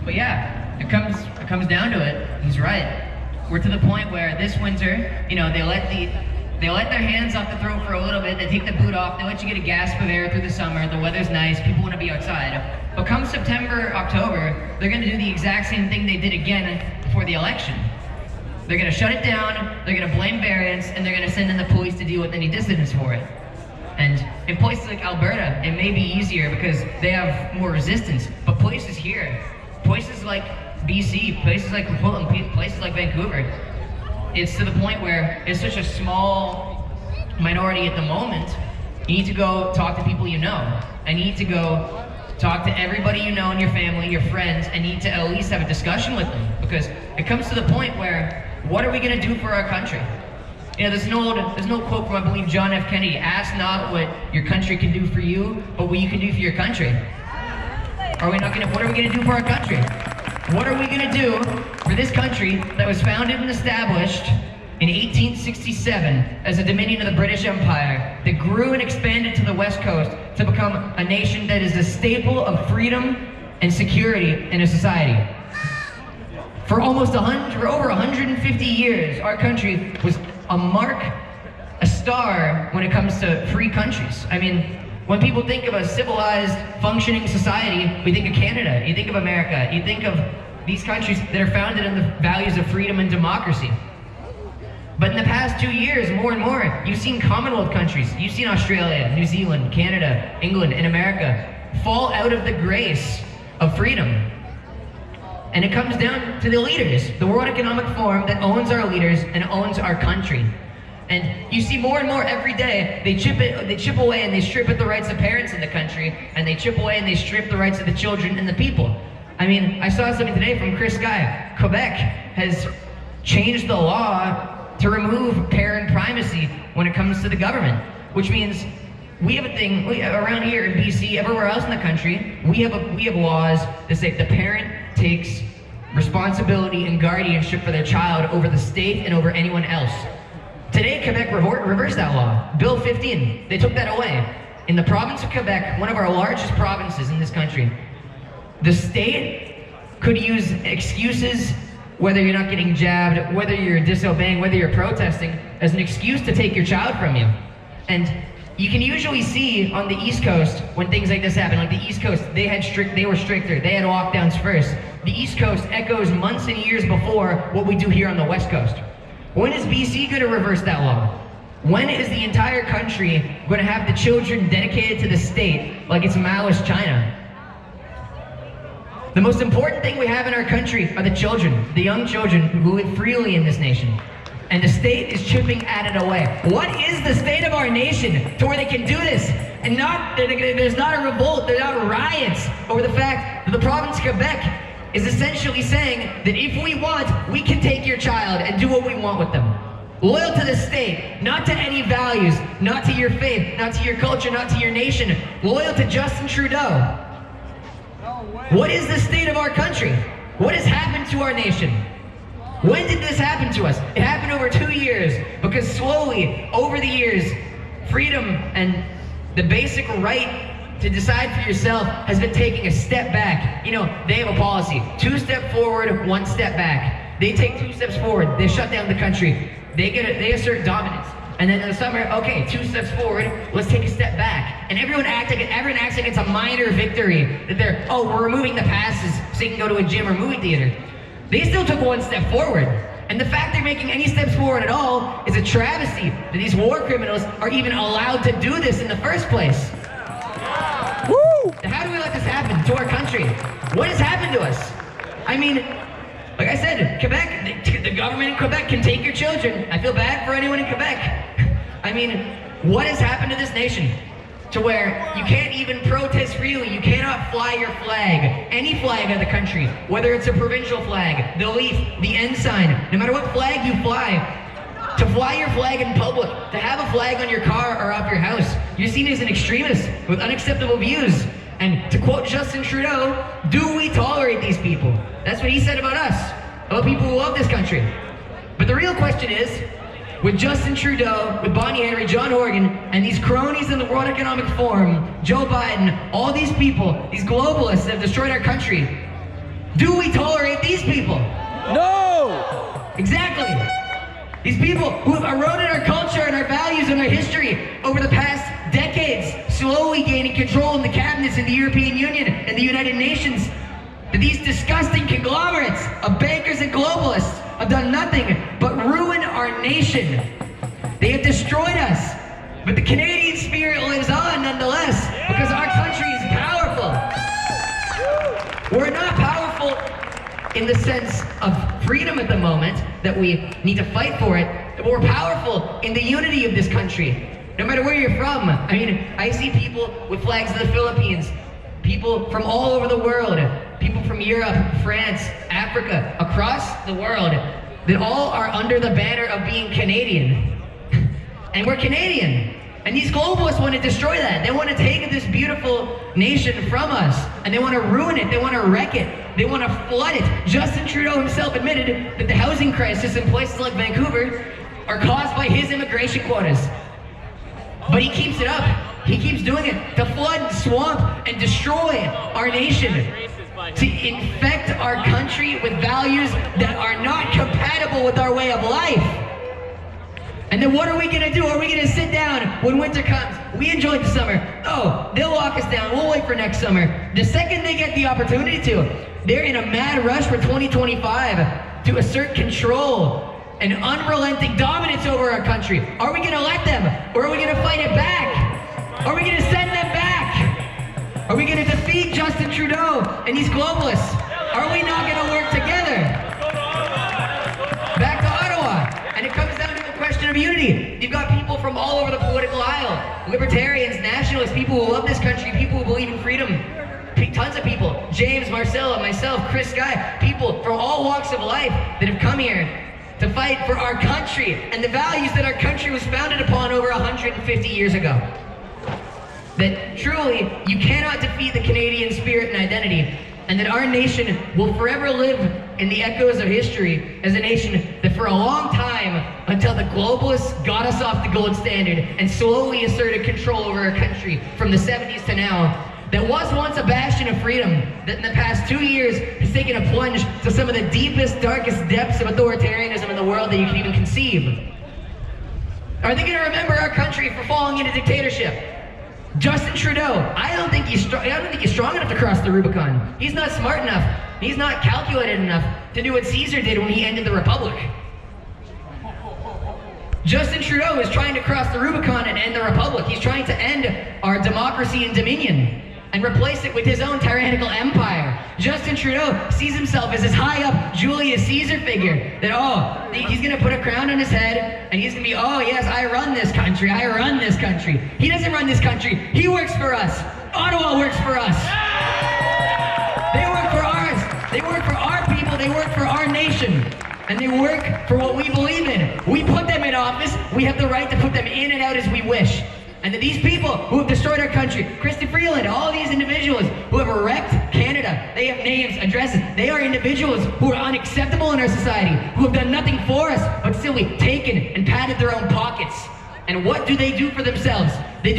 But yeah, it comes down to it. He's right. We're to the point where this winter, they let their hands off the throat for a little bit. They take the boot off. They let you get a gasp of air through the summer. The weather's nice. People want to be outside. But come September, October, they're going to do the exact same thing they did again before the election. They're going to shut it down. They're going to blame variants, and they're going to send in the police to deal with any dissidents for it. And in places like Alberta, it may be easier because they have more resistance. But places here, places like BC, places like Portland, places like Vancouver, it's to the point where it's such a small minority at the moment. You need to go talk to people you know. And you need to go talk to everybody you know in your family, your friends, and you need to at least have a discussion with them. Because it comes to the point where, what are we going to do for our country? There's an old quote from, I believe, John F. Kennedy: ask not what your country can do for you, but what you can do for your country. What are we going to do for our country? What are we going to do for this country that was founded and established in 1867 as a dominion of the British Empire, that grew and expanded to the West Coast to become a nation that is a staple of freedom and security in a society? For over 150 years, our country was a star when it comes to free countries. I mean, when people think of a civilized, functioning society, we think of Canada, you think of America, you think of these countries that are founded on the values of freedom and democracy. But in the past 2 years, more and more, you've seen Commonwealth countries, you've seen Australia, New Zealand, Canada, England, and America fall out of the grace of freedom. And it comes down to the leaders, the World Economic Forum that owns our leaders and owns our country. And you see more and more every day, they chip away and they strip at the rights of parents in the country, and they chip away and they strip the rights of the children and the people. I mean, I saw something today from Chris Guy. Quebec has changed the law to remove parent primacy when it comes to the government, which means we have a thing around here in BC, everywhere else in the country, we have laws that say the parent takes responsibility and guardianship for their child over the state and over anyone else. Today, Quebec reversed that law. Bill 15, they took that away. In the province of Quebec, one of our largest provinces in this country, the state could use excuses, whether you're not getting jabbed, whether you're disobeying, whether you're protesting, as an excuse to take your child from you. And you can usually see on the East Coast when things like this happen. Like the East Coast, they were stricter. They had lockdowns first. The East Coast echoes months and years before what we do here on the West Coast. When is BC going to reverse that law? When is the entire country going to have the children dedicated to the state like it's Maoist China? The most important thing we have in our country are the children, the young children who live freely in this nation. And the state is chipping at it away. What is the state of our nation to where they can do this? And there's not a revolt, there's not riots over the fact that the province of Quebec is essentially saying that if we want, we can take your child and do what we want with them. Loyal to the state, not to any values, not to your faith, not to your culture, not to your nation. Loyal to Justin Trudeau. What is the state of our country? What has happened to our nation? When did this happen to us? It happened over 2 years, because slowly, over the years, freedom and the basic right to decide for yourself has been taking a step back. They have a policy, 2 steps forward, 1 step back. They take 2 steps forward, they shut down the country, they assert dominance. And then in the summer, okay, 2 steps forward, let's take a step back. And everyone acts like it's a minor victory, that we're removing the passes so you can go to a gym or movie theater. They still took 1 step forward. And the fact they're making any steps forward at all is a travesty that these war criminals are even allowed to do this in the first place. Woo! How do we let this happen to our country? What has happened to us? I mean, like I said, Quebec, the government in Quebec can take your children. I feel bad for anyone in Quebec. I mean, what has happened to this nation? To where you can't even protest freely, you cannot fly your flag, any flag of the country, whether it's a provincial flag, the leaf, the ensign, no matter what flag you fly. To fly your flag in public, to have a flag on your car or off your house, you're seen as an extremist with unacceptable views. And to quote Justin Trudeau, do we tolerate these people? That's what he said about us, about people who love this country. But the real question is, with Justin Trudeau, with Bonnie Henry, John Horgan, and these cronies in the World Economic Forum, Joe Biden, all these people, these globalists that have destroyed our country, Do we tolerate these people? No! Exactly. These people who have eroded our culture and our values and our history over the past decades, slowly gaining control in the cabinets in the European Union and the United Nations. These disgusting conglomerates of bankers and globalists have done nothing but ruin our nation. They have destroyed us, but the Canadian spirit lives on nonetheless because our country is powerful. We're not powerful in the sense of freedom at the moment, that we need to fight for it, but we're powerful in the unity of this country. No matter where you're from. I mean, I see people with flags of the Philippines, people from all over the world, people from Europe, France, Africa, across the world, that all are under the banner of being Canadian. And we're Canadian. And these globalists want to destroy that. They want to take this beautiful nation from us, and they want to ruin it. They want to wreck it. They want to flood it. Justin Trudeau himself admitted that the housing crisis in places like Vancouver are caused by his immigration quotas. But he keeps it up. He keeps doing it to flood, swamp, and destroy our nation, to infect our country with values that are not compatible with our way of life. And then what are we gonna do? Are we gonna sit down when winter comes? We enjoyed the summer. Oh, they'll lock us down. We'll wait for next summer. The second they get the opportunity to, they're in a mad rush for 2025 to assert control and unrelenting dominance over our country. Are we gonna let them? Or are we gonna fight it back? Are we gonna send them back? Are we gonna defeat Justin Trudeau and these globalists? Are we not gonna work together? Back to Ottawa. And it comes down to a question of unity. You've got people from all over the political aisle. Libertarians, nationalists, people who love this country, people who believe in freedom. Tons of people. James, Marcella, myself, Chris Guy. People from all walks of life that have come here to fight for our country and the values that our country was founded upon over 150 years ago. That truly, you cannot defeat the Canadian spirit and identity, and that our nation will forever live in the echoes of history as a nation that for a long time, until the globalists got us off the gold standard and slowly asserted control over our country from the 70s to now, that was once a bastion of freedom, that in the past 2 years has taken a plunge to some of the deepest, darkest depths of authoritarianism in the world that you can even conceive. Are they going to remember our country for falling into dictatorship? Justin Trudeau, I don't think he's strong enough to cross the Rubicon. He's not smart enough. He's not calculated enough to do what Caesar did when he ended the Republic. Justin Trudeau is trying to cross the Rubicon and end the Republic. He's trying to end our democracy and dominion and replace it with his own tyrannical empire. Justin Trudeau sees himself as this high-up Julius Caesar figure that, he's gonna put a crown on his head and he's gonna be, oh yes, I run this country, I run this country. He doesn't run this country, he works for us. Ottawa works for us. They work for ours. They work for our people, they work for our nation. And they work for what we believe in. We put them in office, we have the right to put them in and out as we wish. And that these people who have destroyed our country, Chrystia Freeland, all these individuals who have wrecked Canada, they have names, addresses, they are individuals who are unacceptable in our society, who have done nothing for us, but simply taken and padded their own pockets. And what do they do for themselves? They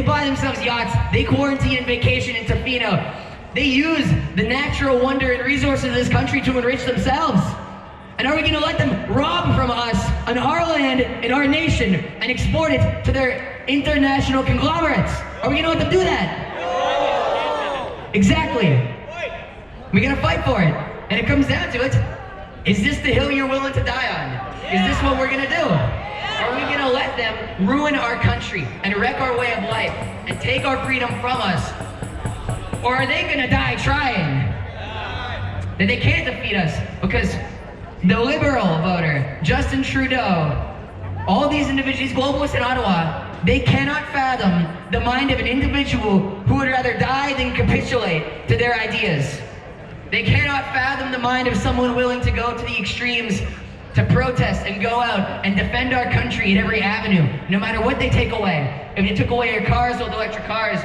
buy themselves yachts, they quarantine and vacation in Tofino. They use the natural wonder and resources of this country to enrich themselves. And are we going to let them rob from us on our land in our nation and export it to their international conglomerates? Are we going to let them do that? No. Exactly. We're going to fight for it. And it comes down to it. Is this the hill you're willing to die on? Is this what we're going to do? Are we going to let them ruin our country and wreck our way of life and take our freedom from us? Or are they going to die trying? That they can't defeat us because the Liberal voter, Justin Trudeau, all these individuals, these globalists in Ottawa, they cannot fathom the mind of an individual who would rather die than capitulate to their ideas. They cannot fathom the mind of someone willing to go to the extremes to protest and go out and defend our country at every avenue, no matter what they take away. If they took away your cars, old electric cars,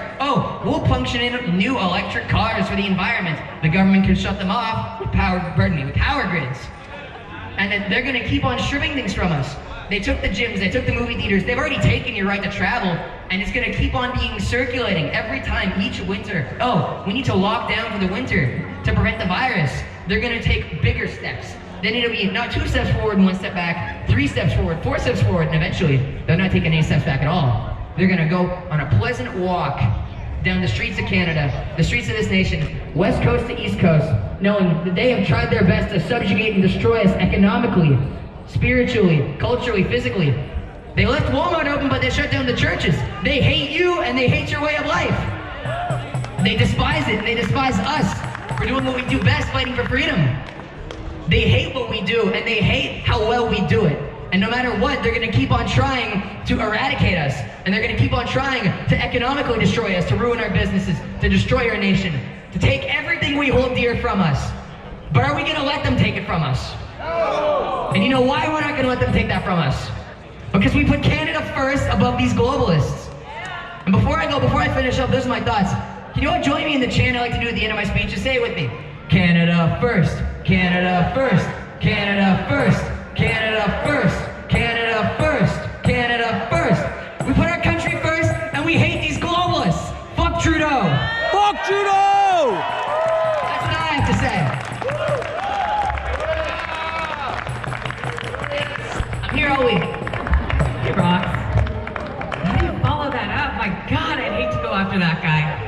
we'll function in new electric cars for the environment. The government can shut them off with power grids. And then they're gonna keep on stripping things from us. They took the gyms, they took the movie theaters, they've already taken your right to travel, and it's gonna keep on being circulating every time, each winter. We need to lock down for the winter to prevent the virus. they're gonna take bigger steps. They need to be not 2 steps forward and 1 step back, 3 steps forward, 4 steps forward, and eventually they're not taking any steps back at all. They're gonna go on a pleasant walk down the streets of Canada, the streets of this nation, west coast to east coast, knowing that they have tried their best to subjugate and destroy us economically, spiritually, culturally, physically. They left Walmart open, but they shut down the churches. They hate you and they hate your way of life. They despise it and they despise us for doing what we do best, fighting for freedom. They hate what we do and they hate how well we do it. And no matter what, they're gonna keep on trying to eradicate us. And they're gonna keep on trying to economically destroy us, to ruin our businesses, to destroy our nation, to take everything we hold dear from us. But are we gonna let them take it from us? No! And you know why we're not gonna let them take that from us? Because we put Canada first above these globalists. And before I finish up, those are my thoughts. Can you all join me in the chant I like to do at the end of my speech? Just say it with me. Canada first, Canada first, Canada first, Canada first, Canada first, Canada first. We put our country first and we hate these globalists. Fuck Trudeau. Fuck Trudeau! That's what I have to say. I'm here all week. Hey, Rox. How do you follow that up? My God, I'd hate to go after that guy.